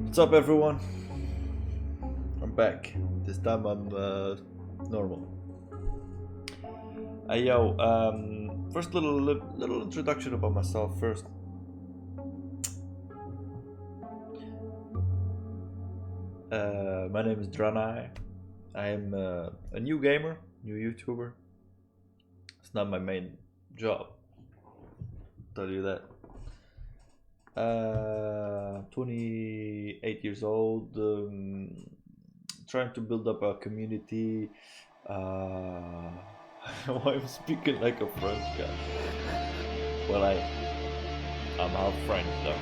What's up, everyone? I'm back. This time I'm normal. Hey yo, first little introduction about myself first. My name is Drunighe. I am a new gamer, new YouTuber. It's not my main job. I'll tell you that. 28 years old, trying to build up a community. Why I'm speaking like a French guy? Well, I'm half French though.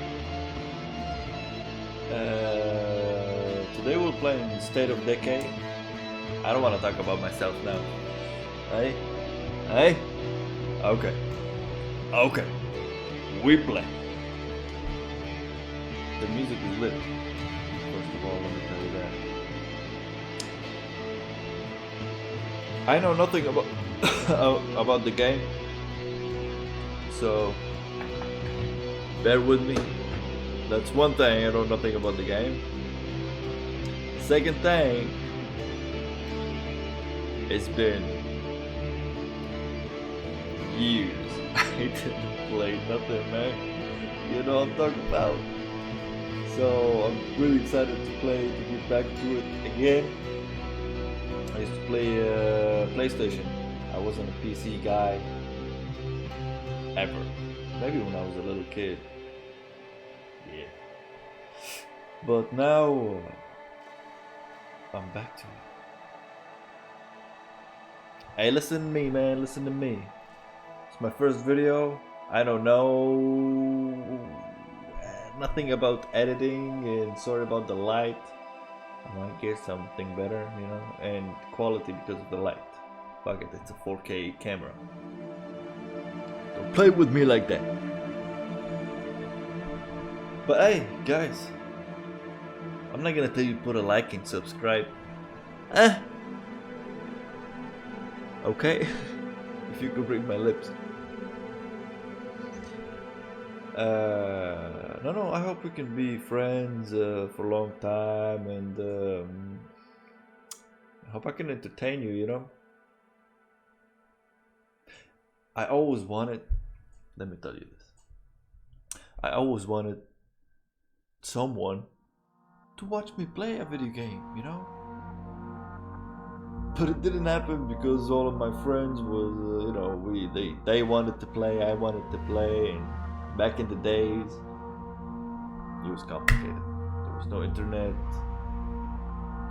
Today we're playing State of Decay. I don't want to talk about myself now. Hey? Hey? Okay. Okay. We play. The music is lit. First of all, let me tell you that. I know nothing about about the game, so bear with me. That's one thing, I know nothing about the game. Second thing, it's been years I didn't play nothing, man. You know what I'm talking about. So I'm really excited to get back to it again. I used to play PlayStation. I wasn't a PC guy ever. Maybe when I was a little kid. Yeah. But now I'm back to it. Hey, listen to me, man. Listen to me. It's my first video. I don't know nothing about editing, and sorry about the light. I might get something better, you know, and quality because of the light. Fuck it, it's a 4K camera. Don't play with me like that. But hey, guys, I'm not gonna tell you put a like and subscribe. Okay? If you could read my lips. No, I hope we can be friends for a long time, and I hope I can entertain you, you know? I always wanted, let me tell you this, I always wanted someone to watch me play a video game, you know? But it didn't happen because all of my friends was, you know, they wanted to play, I wanted to play, and back in the days, it was complicated. There was no internet.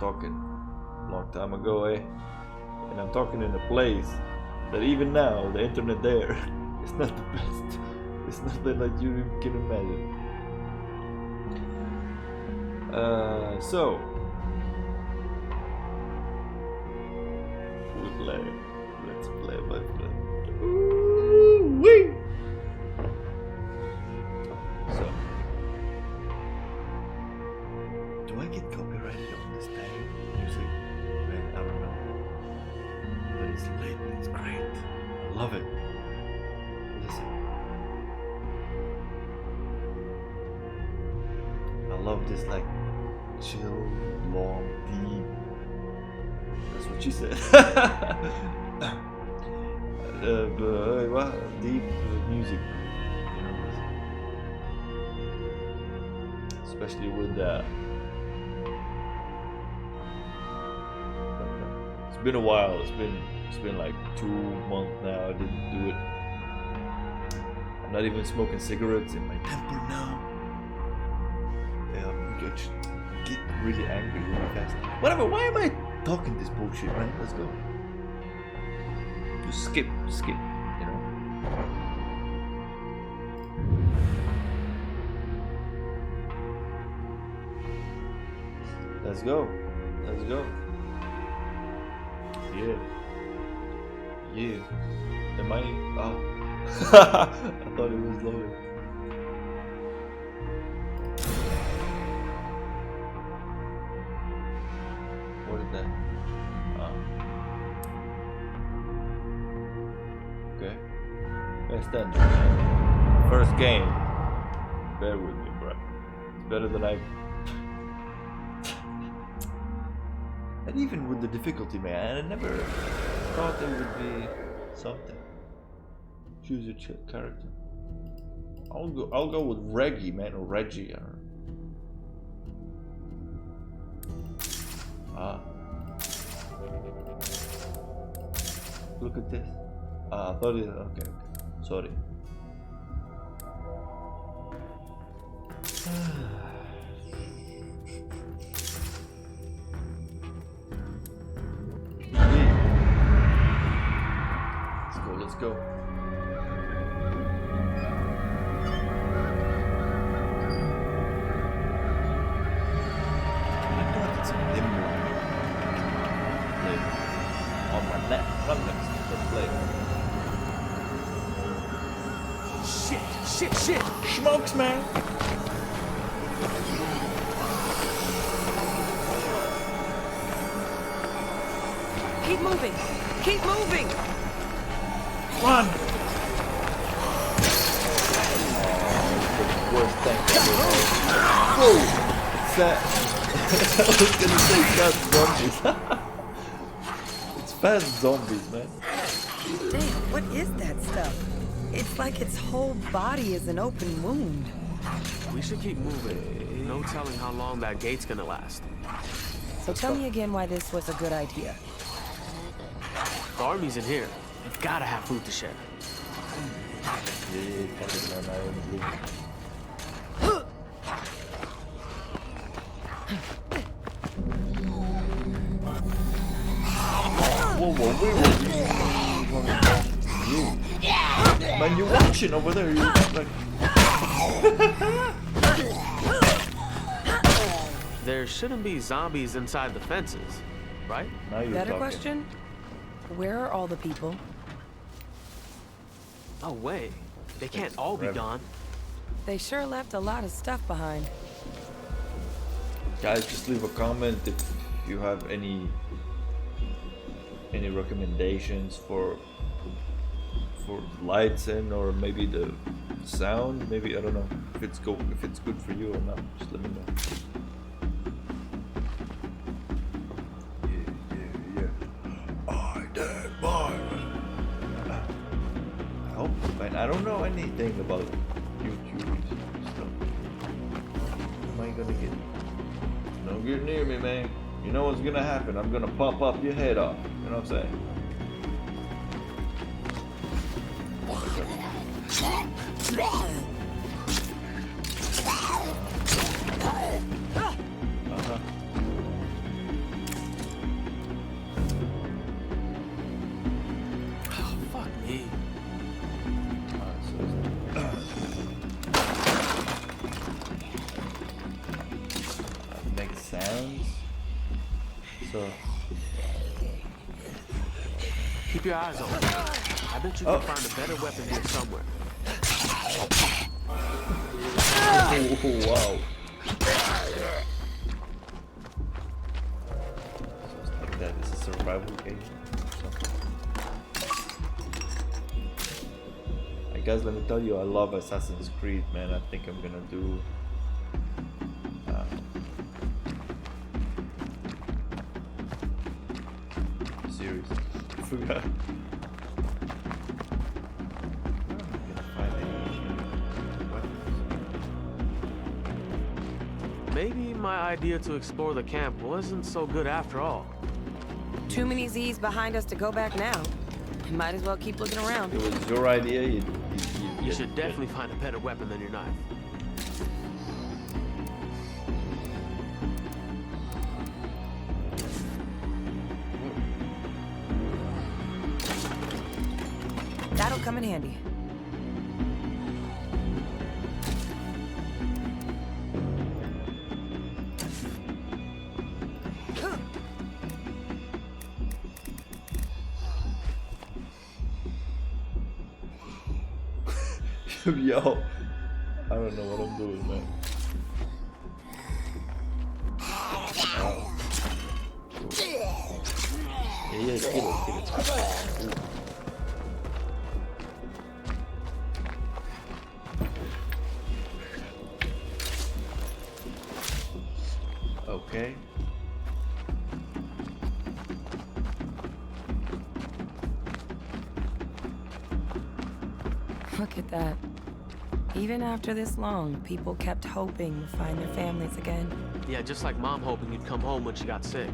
Talking a long time ago, eh? And I'm talking in a place that even now, the internet there is not the best. It's nothing that you can imagine. So we play. Let's play, my friend. Ooh-wee! So, do I get copyrighted on this thing? Music? Man, I don't know. But it's lit, it's great. I love it. Listen. I love this, like, chill, long, deep. That's what she said. What? Deep music. Especially with it's been a while. It's been like 2 months now. I didn't do it. I'm not even smoking cigarettes in my temper now. I get really angry really fast. Whatever. Why am I talking this bullshit, man? Let's go. Just skip. You know. Let's go. Yeah. Am I? Oh. I thought it was loaded. What is that? Okay. That's that. First game. Bear with me, bro. It's better than I And even with the difficulty, man, I never thought there would be something. Choose your character. I'll go with Reggie, man, or Reggie. I don't know. Ah. Look at this. Ah, I thought it. Okay. Sorry. Let's go. I thought it's a nimble. On my neck. Run next. Let's play. Shit! Smokes, man. Keep moving! Run! Worst thing ever. Whoa! That I was gonna say fast zombies. It's fast zombies, man. Damn, what is that stuff? It's like its whole body is an open wound. We should keep moving. No telling how long that gate's gonna last. So tell me again why this was a good idea. The army's in here. They've gotta have food to share. Whoa, man, you're watching over there. You're like. There shouldn't be zombies inside the fences, right? Now you're Better talking. question? Where are all the people? No way. They can't all be Forever. gone. They sure left a lot of stuff behind. Guys, just leave a comment if you have any recommendations for lights in, or maybe the sound. Maybe I don't know if it's good for you or not. Just let me know. Man, I don't know anything about YouTube stuff. Am I gonna get? Don't get near me, man. You know what's gonna happen? I'm gonna pop up your head off. You know what I'm saying? Fuck me. Make sounds. So Keep your eyes open. I bet you can find a better weapon here somewhere. oh, wow. So it's like that. It's a survival game. Guys, let me tell you, I love Assassin's Creed, man. I think I'm gonna do series. I forgot. I'm gonna find any weapons. Maybe my idea to explore the camp wasn't so good after all. Too many Z's behind us to go back now. Might as well keep looking around. It was your idea. You should definitely find a better weapon than your knife. That'll come in handy. Yo, I don't know what I'm doing, man. Yeah, kill it. Okay. Look at that. Even after this long, people kept hoping to find their families again. Yeah, just like Mom hoping you'd come home when she got sick.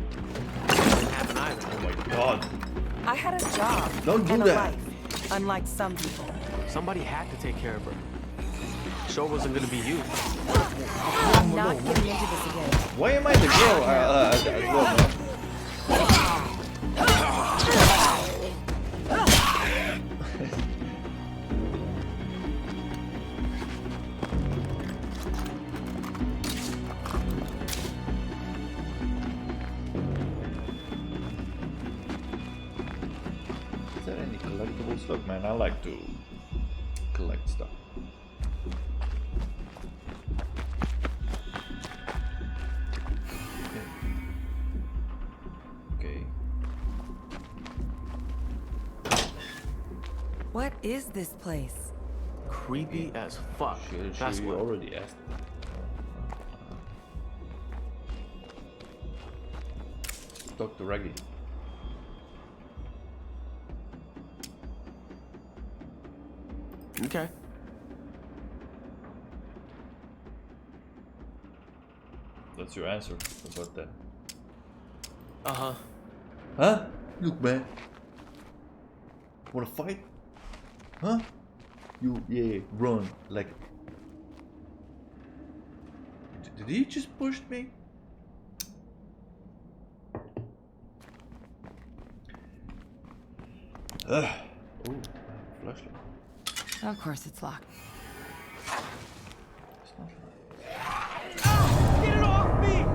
Didn't happen either. Oh my god. I had a job Don't do and that. a life, unlike some people. Somebody had to take care of her. Sure wasn't gonna be you. I'm not getting into this again. Why am I the girl? As well, man. Is there any collectibles? Look, man, I like to collect stuff. Okay. What is this place? Creepy as fuck. That's She what. already asked. Dr. Raggy. Okay. That's your answer about that. Uh-huh. Huh? Look, man. Wanna fight? Huh? Yeah, run. Like. Did he just push me? Ugh. Oh, flashlight. Of course it's locked. It's not locked. Get it off me!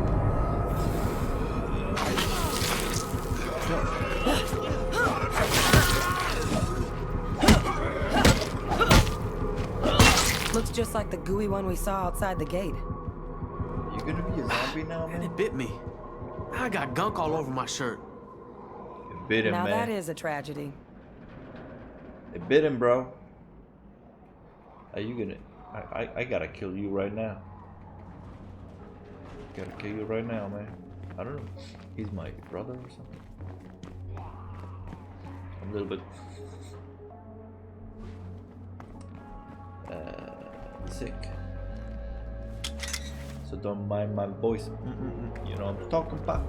Looks just like the gooey one we saw outside the gate. You gonna be a zombie now, And man? it bit me. I got gunk all over my shirt. It bit him, Now man. that is a tragedy. It bit him, bro. Are you gonna... I gotta kill you right now. Gotta kill you right now, man. I don't know. He's my brother or something. I'm a little bit... sick. So don't mind my voice. You know what I'm talking about.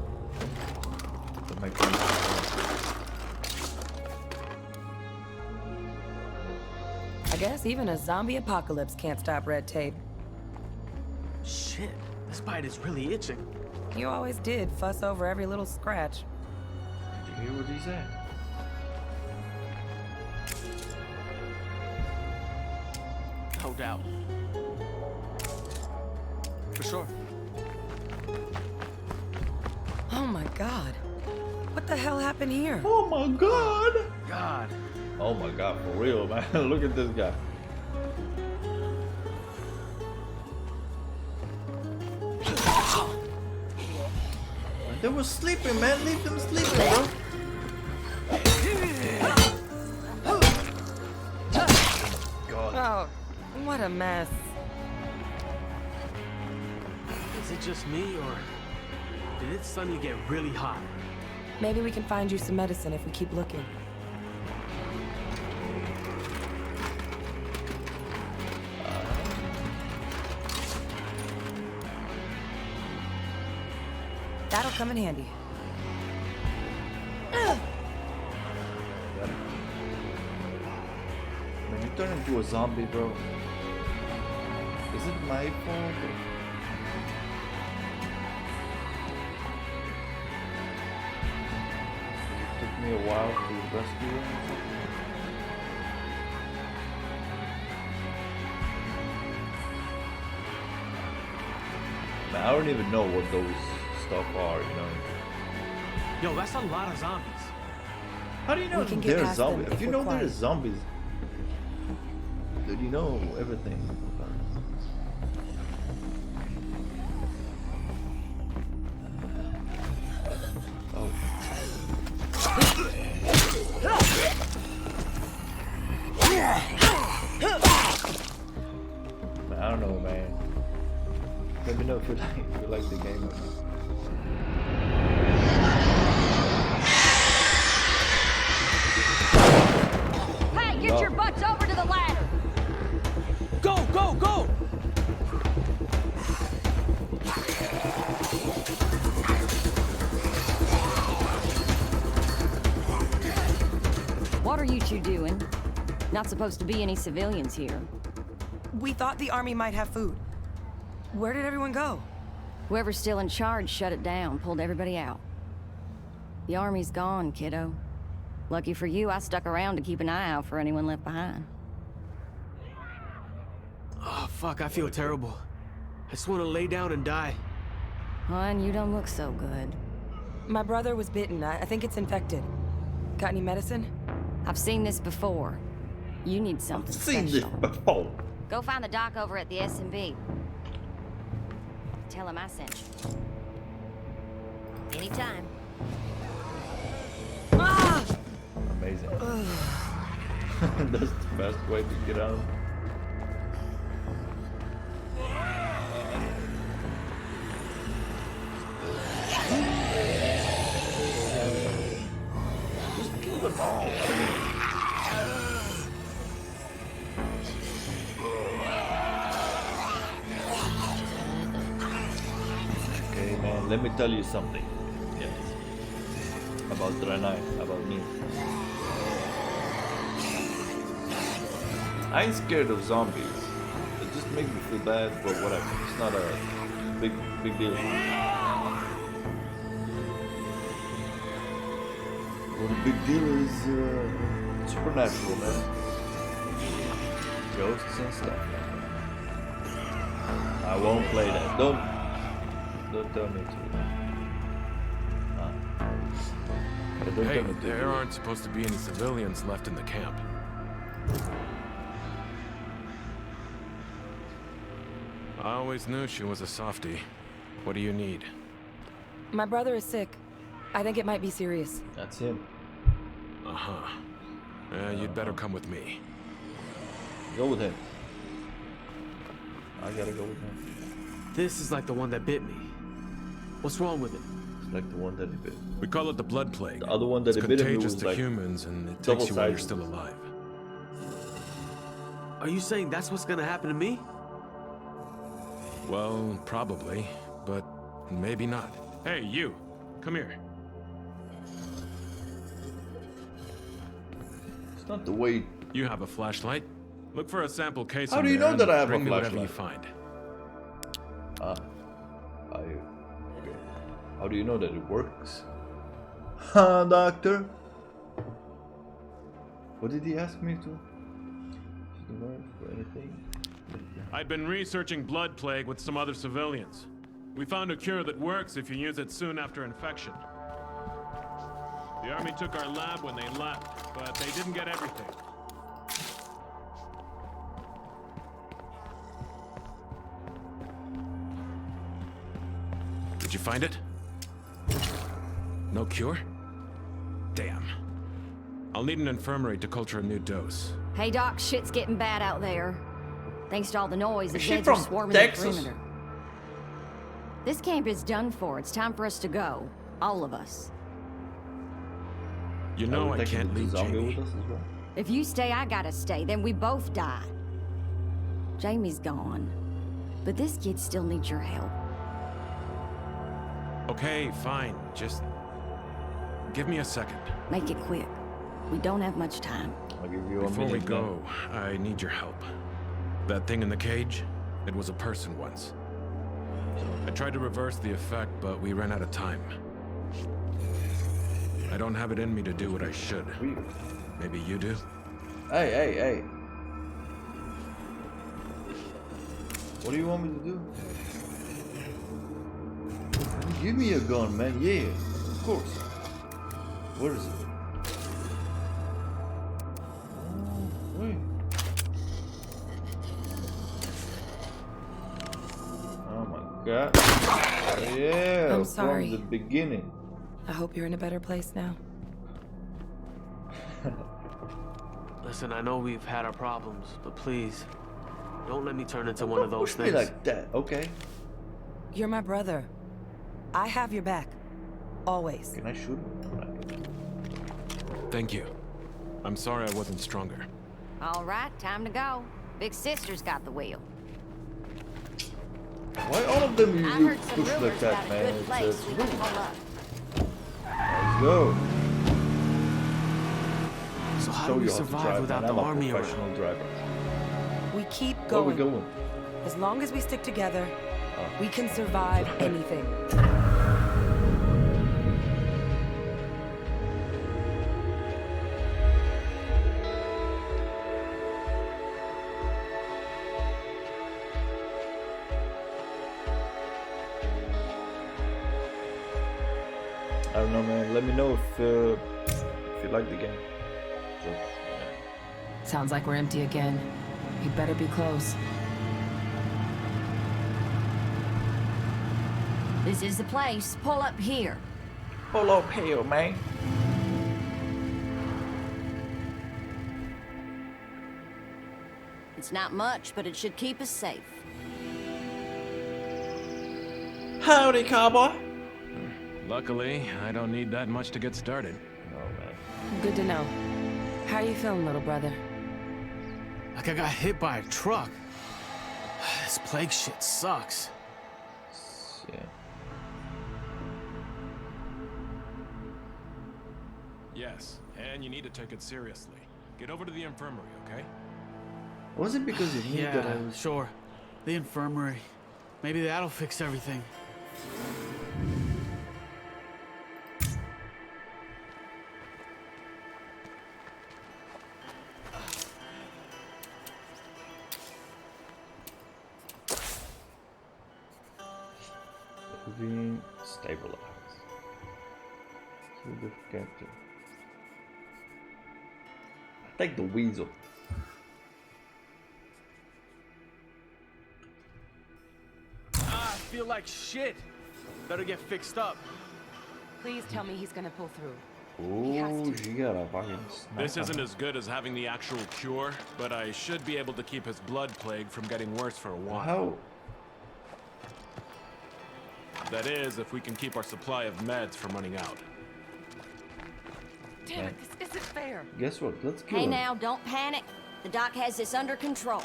Don't make me... I guess even a zombie apocalypse can't stop red tape. Shit, this bite is really itching. You always did fuss over every little scratch. Did you hear what he said? No doubt. For sure. Oh my god. What the hell happened here? Oh my god! God. Oh my god, for real, man. Look at this guy. They were sleeping, man. Leave them sleeping, bro. God. Oh, what a mess. Is it just me, or did it suddenly get really hot? Maybe we can find you some medicine if we keep looking. That'll come in handy. When you turn into a zombie, bro, is it my fault? It took me a while to rescue him. Man, I don't even know what those stuff are, you know. Yo, that's a lot of zombies. How do you know We can get they're past them zombies? if If you we're know quiet. there's zombies, then you know everything. Oh. Man, I don't know, man. Let me know if you like the game or not. Hey, get your butts over to the ladder! What you doing? Not supposed to be any civilians here. We thought the army might have food. Where did everyone go? Whoever's still in charge shut it down, pulled everybody out. The army's gone, kiddo. Lucky for you, I stuck around to keep an eye out for anyone left behind. Oh, fuck, I feel terrible. I just want to lay down and die. Hon, you don't look so good. My brother was bitten. I think it's infected. Got any medicine? I've seen this before. You need something Seen this special. before. Go find the doc over at the S&B. Tell him I sent you. Anytime. Ah! Amazing. That's the best way to get out. Just kill them all. Okay, man, let me tell you something. Yes. About Drunighe, about me. I ain't scared of zombies. It just makes me feel bad, but whatever. It's not a big deal. Well, the big deal is supernatural, man. Ghosts and stuff. I won't play that. Don't tell me to. Don't Hey, tell me to. there aren't supposed to be any civilians left in the camp. I always knew she was a softie. What do you need? My brother is sick. I think it might be serious. That's him. Uh-huh. You'd better come with me. Go with him. I gotta go with him. This is like the one that bit me. What's wrong with it? It's like the one that he bit. We call it the blood plague. The other one that it's it bit him, it contagious was to like humans, and it takes you while you're double-sided. still alive. Are you saying that's what's gonna happen to me? Well, probably, but maybe not. Hey, you! Come here. It's not the way. You have a flashlight. Look for a sample case. How in do you there know that and I have a bring me whatever you flashlight? find. Okay. How do you know that it works? Huh, doctor? What did he ask me to? For anything? I'd been researching blood plague with some other civilians. We found a cure that works if you use it soon after infection. The army took our lab when they left, but they didn't get everything. Did you find it? No cure? Damn. I'll need an infirmary to culture a new dose. Hey, Doc, shit's getting bad out there. Thanks to all the noise, the Is she Zeds are from swarming Texas? the perimeter. This camp is done for. It's time for us to go. All of us. You know I Taking can't the leave zombie Jamie. with us as well. If you stay, I gotta stay. Then we both die. Jamie's gone. But this kid still needs your help. Okay, fine. Just give me a second. Make it quick. We don't have much time. I'll give you a Before we minute. go, I need your help. That thing in the cage, it was a person once. I tried to reverse the effect, but we ran out of time. I don't have it in me to do what I should. Weird. Maybe you do? Hey. What do you want me to do? Give me a gun, man. Yeah, of course. Where is it? Oh, wait. Oh my god. Yeah, I'm sorry. from the beginning. I hope you're in a better place now. Listen, I know we've had our problems, but please, don't let me turn into one Don't of those push me things. like that, okay? You're my brother. I have your back. Always. Can I shoot him? Thank you. I'm sorry I wasn't stronger. All right, time to go. Big sister's got the wheel. Why all of them I you heard some push like rumors that, about a man? good place we can pull up. Let's go. So how show do we you how to survive drive, without man. the I'm army a around? professional driver. We keep Where are we going. going? As long as we stick together, Oh. we can survive anything. I don't know, man. Let me know if you like the game. So, yeah. Sounds like we're empty again. He better be close. This is the place. Pull up here. Pull up here, man. It's not much, but it should keep us safe. Howdy, cowboy. Luckily, I don't need that much to get started. Oh man. Good to know. How are you feeling, little brother? Like I got hit by a truck. This plague shit sucks. Yeah. Yes, and you need to take it seriously. Get over to the infirmary, okay? Was it because of me that I Yeah, was? sure. The infirmary. Maybe that'll fix everything. Being stabilized. So the captain. I take the weasel. I feel like shit. Better get fixed up. Please tell me he's gonna pull through. Oh, she got a fucking sniper. This isn't as good as having the actual cure, but I should be able to keep his blood plague from getting worse for a while. How? That is, if we can keep our supply of meds from running out. Damn it, this isn't fair. Guess what? Let's kill Hey him. now, don't panic. The doc has this under control.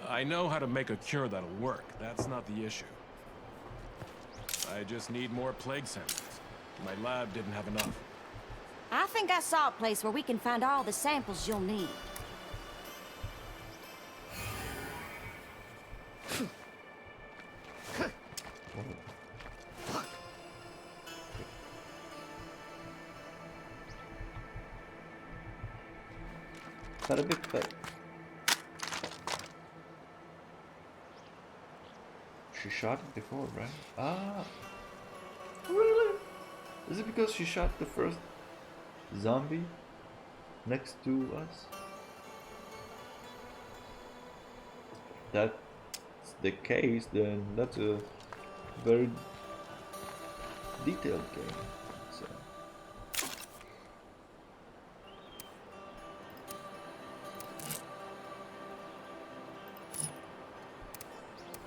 I know how to make a cure that'll work. That's not the issue. I just need more plague samples. My lab didn't have enough. I think I saw a place where we can find all the samples you'll need. That a bit fake. She shot it before, right? Ah. Really? Is it because she shot the first zombie next to us? If that's the case, then that's a very detailed game. So.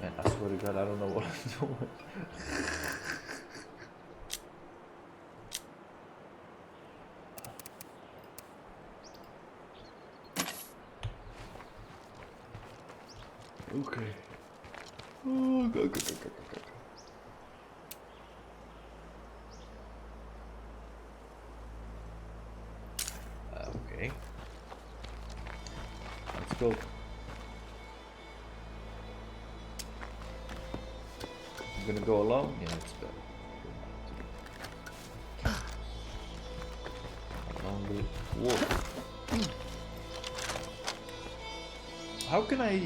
Man, I swear to God, I don't know what I'm doing. Okay. Oh, go. Okay. Let's go. I'm gonna go alone? Yeah, it's better. Along the wall. How can I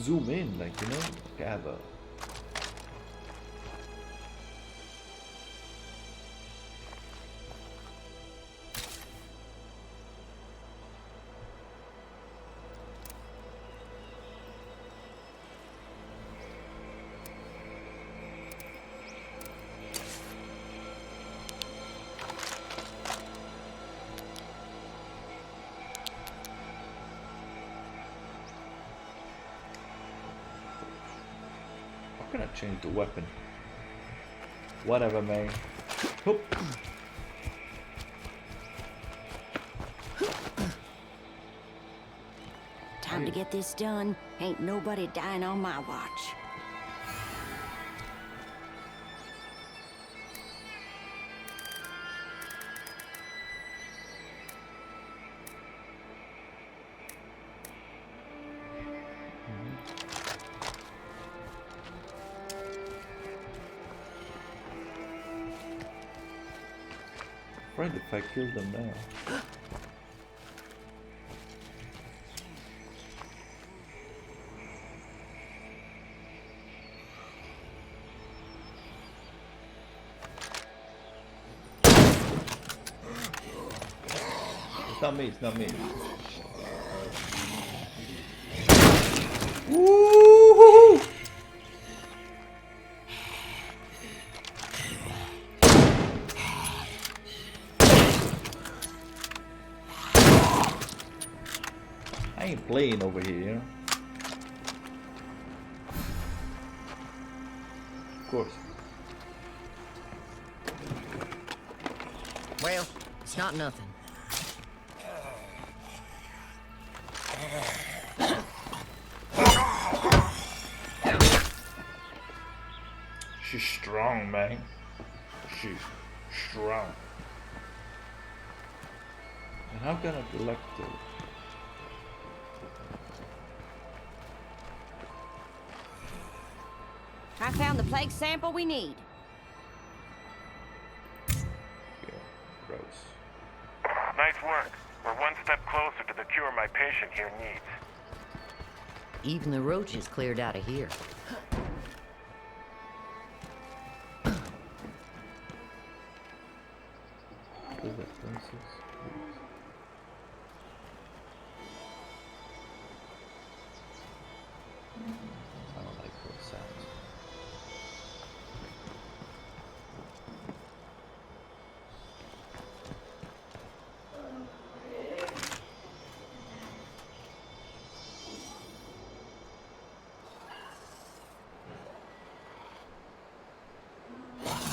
zoom in? Like, you know, gather. How can I change the weapon? Whatever, man. Hoop. Time to get this done. Ain't nobody dying on my watch. afraid if I kill them now. It's not me, it's not me. Woo-hoo-hoo! I ain't playing over here, you know? Of course. Well, it's not nothing. She's strong, man. She's strong. And how can I collect it? I found the plague sample we need. Yeah, gross. Nice work. We're one step closer to the cure my patient here needs. Even the roaches cleared out of here. What is that, princess? I don't like those sounds.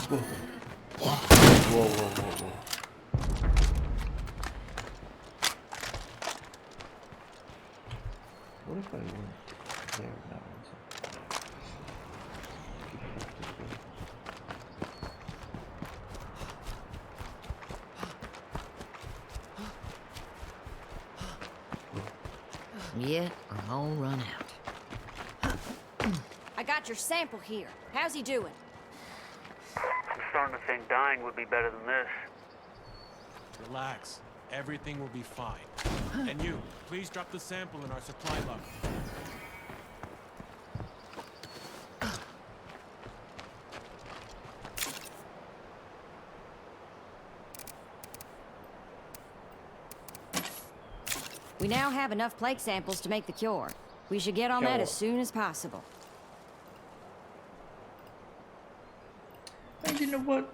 Whoa, whoa, whoa, whoa. What if I went there now? Yeah, I'm all run out. I got your sample here. How's he doing? I'm starting to think dying would be better than this. Relax. Everything will be fine. And you, please drop the sample in our supply locker. We now have enough plague samples to make the cure. We should get on that as soon as possible. And you know what?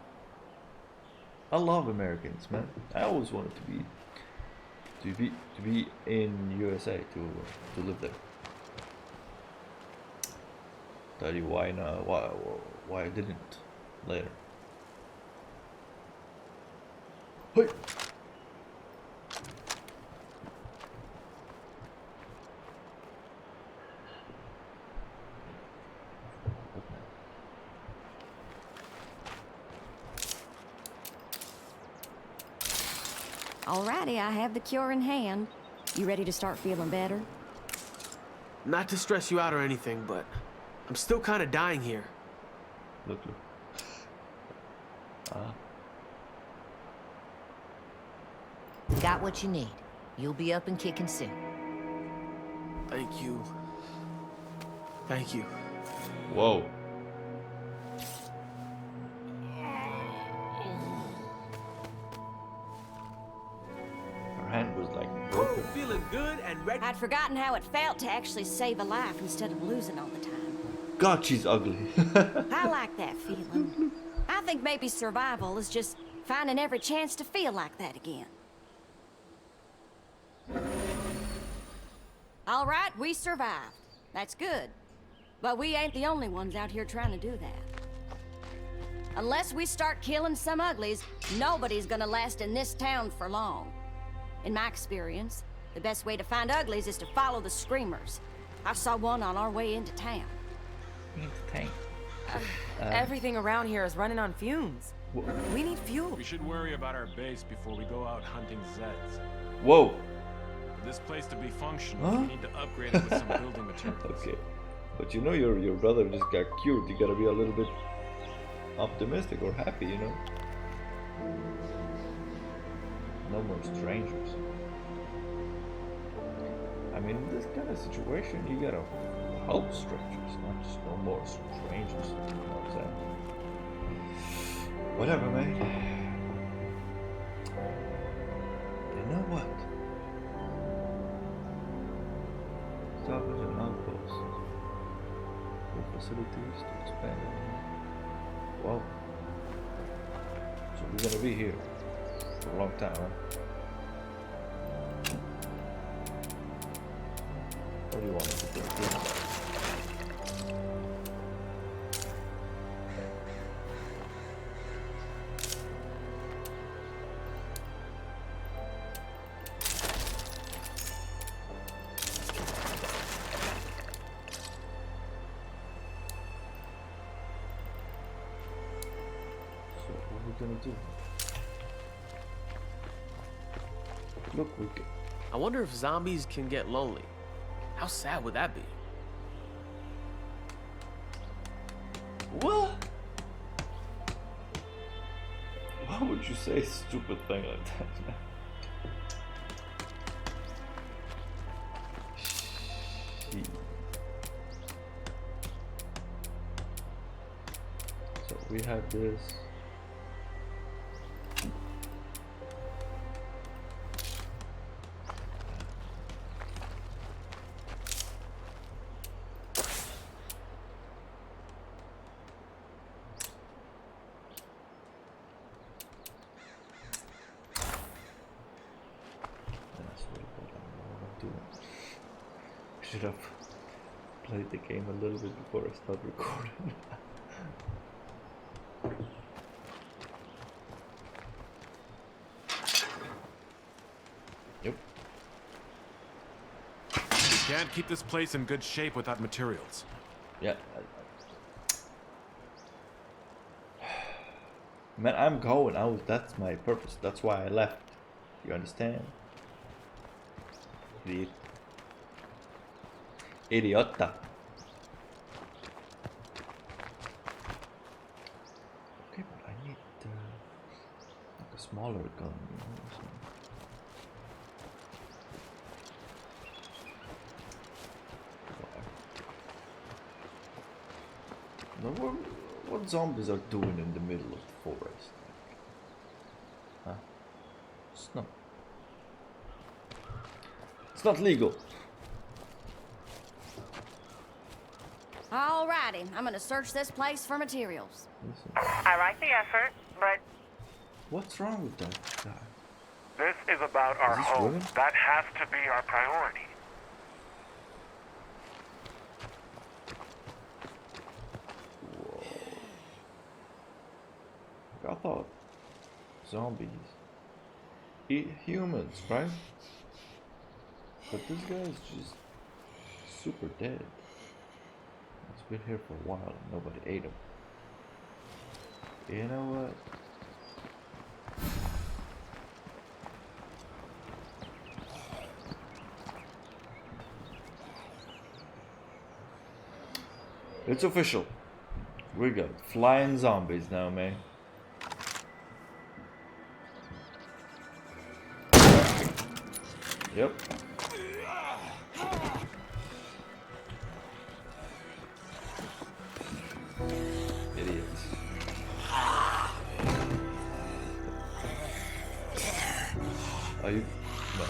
I love Americans, man. I always wanted to be in USA to live there. Tell you why not? Why I didn't later. Hey. Alrighty, I have the cure in hand. You ready to start feeling better? Not to stress you out or anything, but I'm still kind of dying here. Look. Got what you need. You'll be up and kicking soon. Thank you. Thank you. Whoa. Her hand was like broken. Feeling good and ready. I'd forgotten how it felt to actually save a life instead of losing all the time. God, she's ugly. I like that feeling. I think maybe survival is just finding every chance to feel like that again. All right, we survived. That's good. But we ain't the only ones out here trying to do that. Unless we start killing some uglies, nobody's gonna last in this town for long. In my experience, the best way to find uglies is to follow the screamers. I saw one on our way into town. Tank. Everything around here is running on fumes. We need fuel. We should worry about our base before we go out hunting Zeds. Whoa. For this place to be functional, Huh? we need to upgrade it with some building materials. Okay. But you know your brother just got cured. You gotta be a little bit optimistic or happy, you know? No more strangers. I mean, in this kind of situation, you gotta help strangers, not just no more strangers. You know what I'm saying? Whatever, mate. You know what? Establish an outpost. With facilities to expand. Well, so we're gonna be here for a long time, huh? What do you want me to do? So what are we gonna do? Look, we can. I wonder if zombies can get lonely. How sad would that be? What? Why would you say a stupid thing like that, man? Shit. So we have this. Should have played the game a little bit before I start recording. Yep. We can't keep this place in good shape without materials. Yeah. Man, I'm going out. That's my purpose. That's why I left. You understand? Idiot. Idiota. Okay, but I need like a smaller gun, you know, so. Now, what zombies are doing in the middle of the forest? Huh? It's not legal. Alrighty, I'm gonna search this place for materials. Listen. I like the effort, but What's wrong with that guy? This is about our Is this home. women? That has to be our priority. Whoa. I thought zombies eat humans, right? But this guy is just super dead. He's been here for a while and nobody ate him. You know what? It's official. We got flying zombies now, man. Yep. Idiots. Are you? No.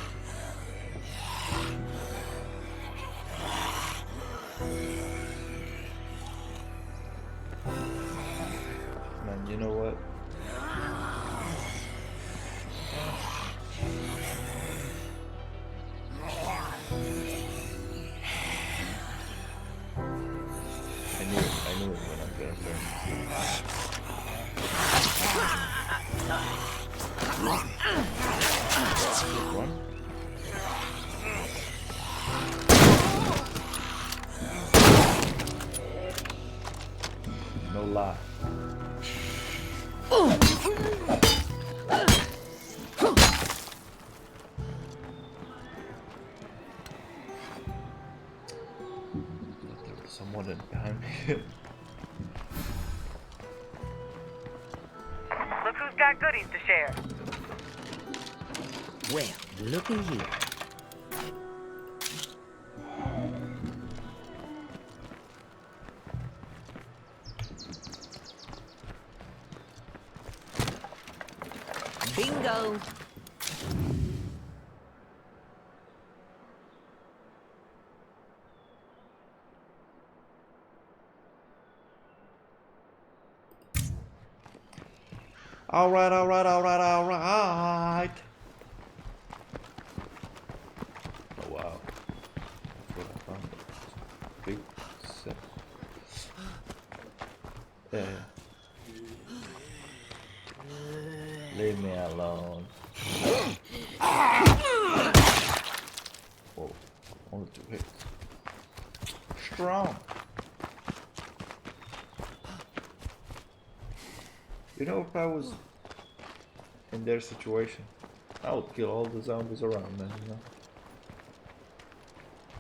Man, you know what? I knew it when I'm gonna turn. Run. No lie. There was someone in behind me. look who's got goodies to share. Well, looky here. Bingo! Alright, alright, alright, alright. Oh wow. That's what I found. Big set. Yeah. Leave me alone. Whoa. Only 2 hits. Strong. You know, if I was in their situation, I would kill all the zombies around, man, you know?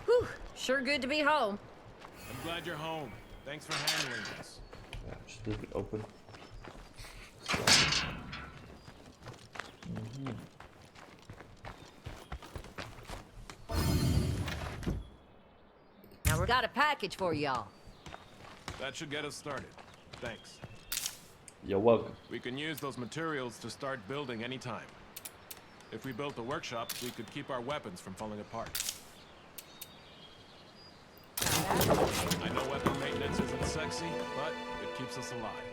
Whew, sure good to be home. I'm glad you're home. Thanks for handling this. Yeah, just leave it open. Now we got a package for y'all. That should get us started. Thanks. You're welcome. We can use those materials to start building anytime. If we built a workshop, we could keep our weapons from falling apart. I know weapon maintenance isn't sexy, but it keeps us alive.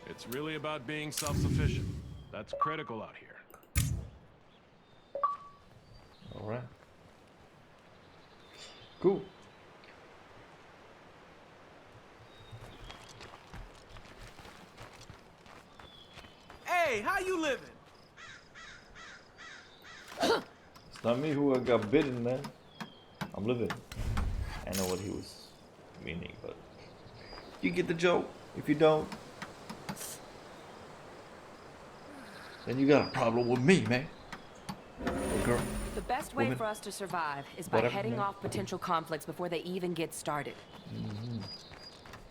It's really about being self-sufficient. That's critical out here. Alright. Cool. Hey, how you living? It's not me who got bitten, man. I'm living. I know what he was meaning, but you get the joke. If you don't, then you got a problem with me, man. Or girl. The best way Woman. for us to survive is by Whatever, heading man. off potential conflicts before they even get started.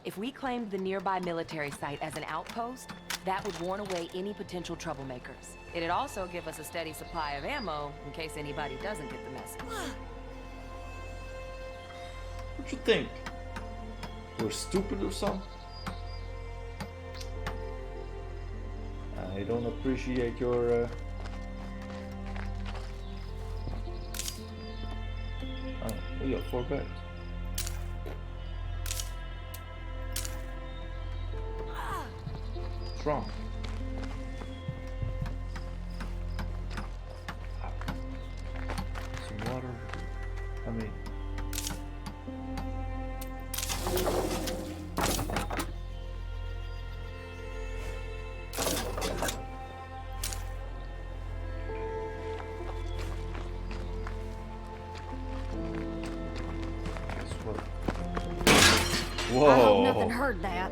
If we claimed the nearby military site as an outpost, that would warn away any potential troublemakers. It'd also give us a steady supply of ammo in case anybody doesn't get the message. What you think? We're stupid or something? I don't appreciate your Oh, we got 4 beds. What's wrong? Some water. I mean, guess what? Whoa! I hope nothing heard that.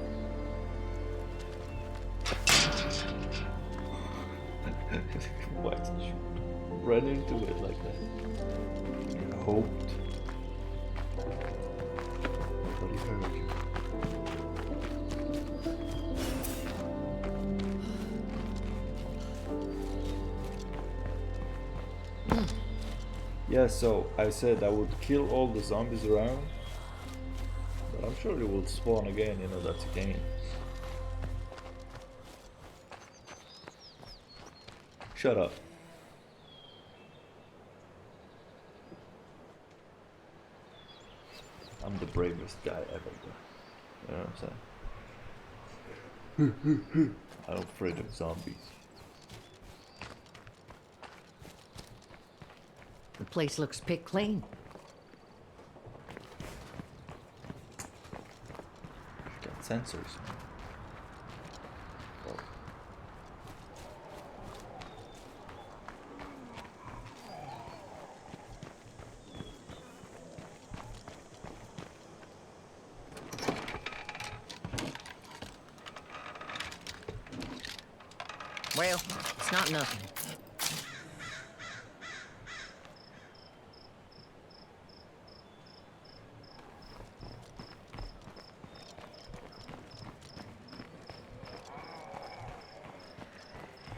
Why did you run into it like that? I hoped nobody heard you. Yeah, so I said I would kill all the zombies around, but I'm sure they will spawn again, you know, that's a game. Shut up. I'm the bravest guy ever. You know what I'm saying? I'm afraid of zombies. The place looks picked clean. Got sensors. Man. Oh. Well, it's not nothing.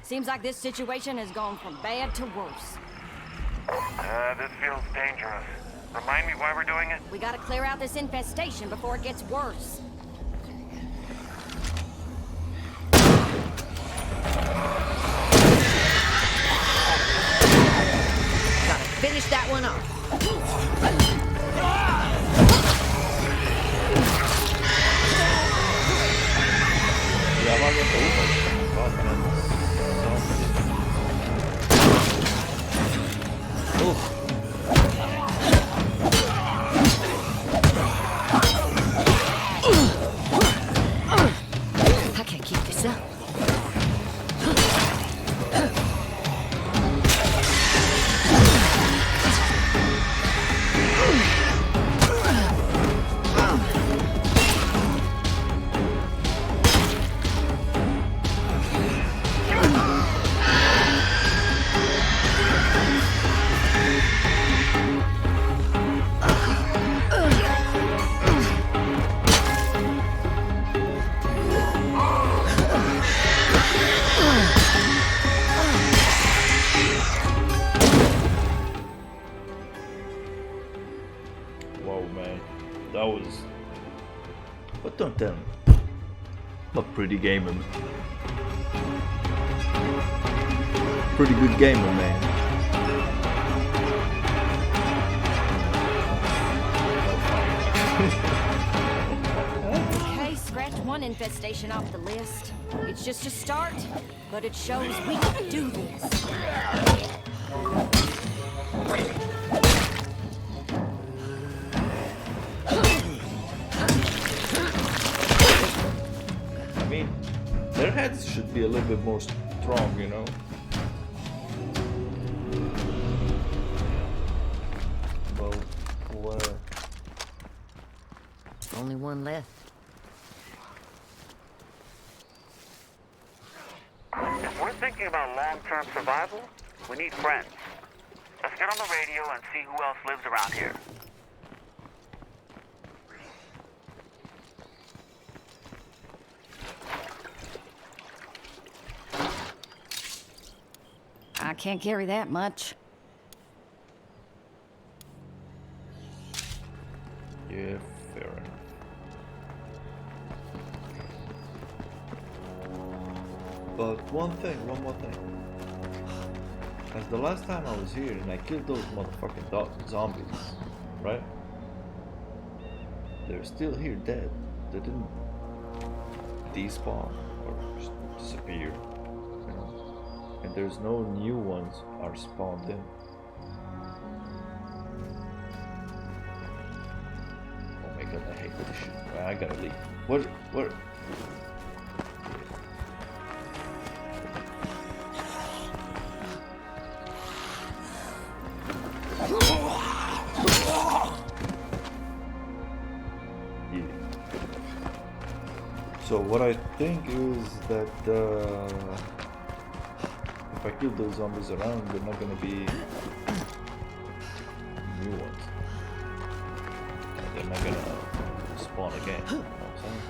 Seems like this situation has gone from bad to worse. This feels dangerous. Remind me why we're doing it? We gotta clear out this infestation before it gets worse. Gotta finish that one off. Ja, var det I can't keep this up. Whoa, man. That was... But don't tell me. I'm a pretty gamer. Pretty good gamer, man. Okay, scratch one infestation off the list. It's just a start, but it shows we can do this. I mean, their heads should be a little bit more strong, you know? Well, what? Only one left. If we're thinking about long-term survival, we need friends. Let's get on the radio and see who else lives around here. I can't carry that much. Yeah, fair enough. But one more thing. As the last time I was here and I killed those motherfucking zombies, right? They're still here dead. They didn't despawn or just disappear, you know? And there's no new ones are spawned in. Oh my god, I hate this shit. I gotta leave. What? So what I think is that if I kill those zombies around, they're not gonna be new ones. They're not gonna spawn again. You know what I'm saying?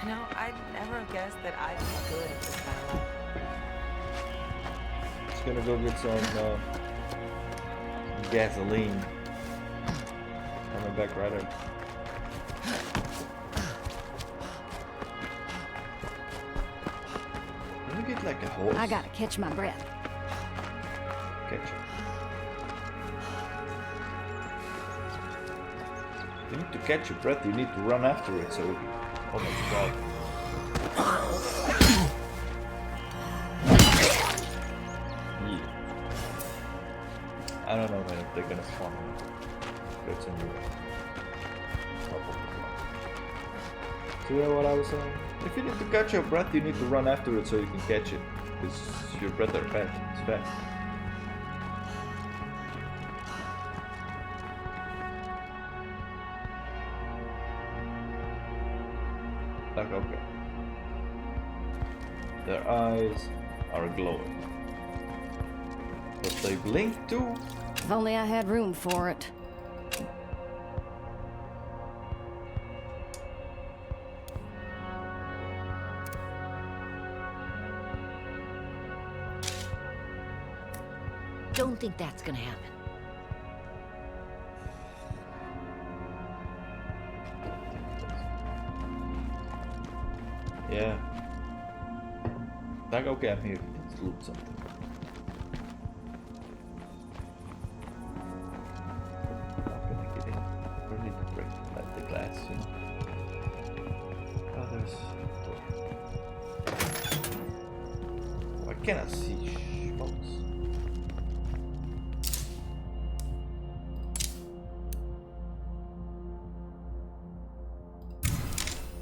You know, I'd never guessed that I'd be good at this kind of life. Just gonna go get some gasoline. Coming back right up. Let me get like a horse. I gotta catch my breath. Catch it. You need to catch your breath, you need to run after it, so... Oh my god. Yeah. I don't know, man, if they're gonna spawn. That's in the top of the block. See what I was saying? If you need to catch your breath, you need to run after it so you can catch it. Because your breath are fast. It's fast. Like, okay. Their eyes are glowing. But they blink too. If only I had room for it. don't think that's gonna happen. Yeah. Like, okay, I'm here. Let's loot something. How can I get in? I need to break the glass, you know. Oh, there's a door. Why can't I see schmaltz?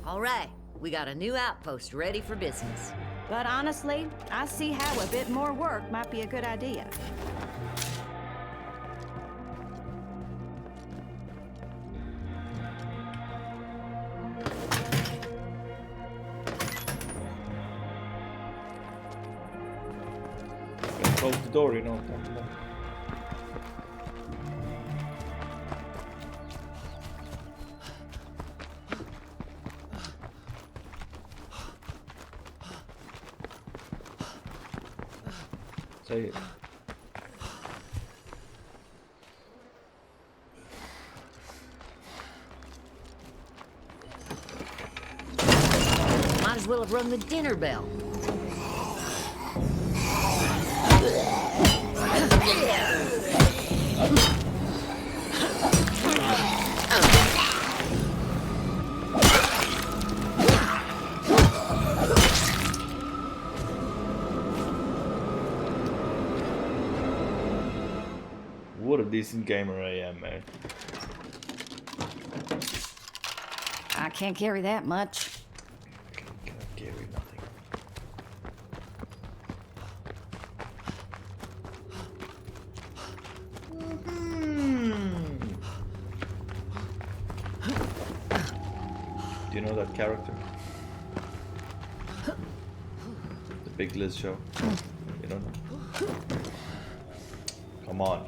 All right, we got a new outpost ready for business. But honestly, I see how a bit more work might be a good idea. Gotta close the door, you know. Say it. Might as well have rung the dinner bell. What a decent gamer I am, man. I can't carry that much. Cannot carry nothing. Do you know that character? The Big Liz show? You don't know? Come on.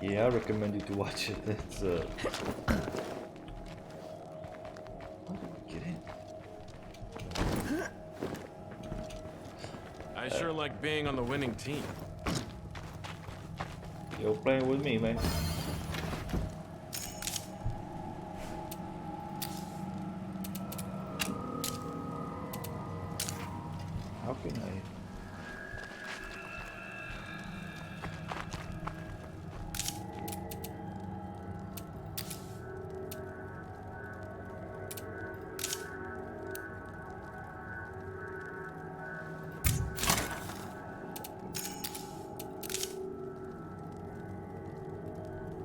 Yeah, I recommend you to watch it. It's how do we get in? I sure like being on the winning team. You're playing with me, man. How can I?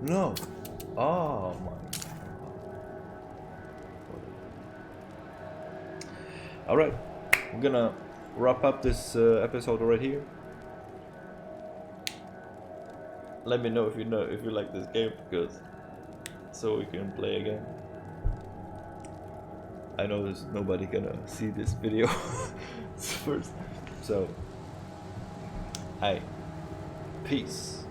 No. Oh my. All right, I'm gonna wrap up this episode right here. Let me know if you like this game, because so we can play again. I know there's nobody gonna see this video first, so hi, peace.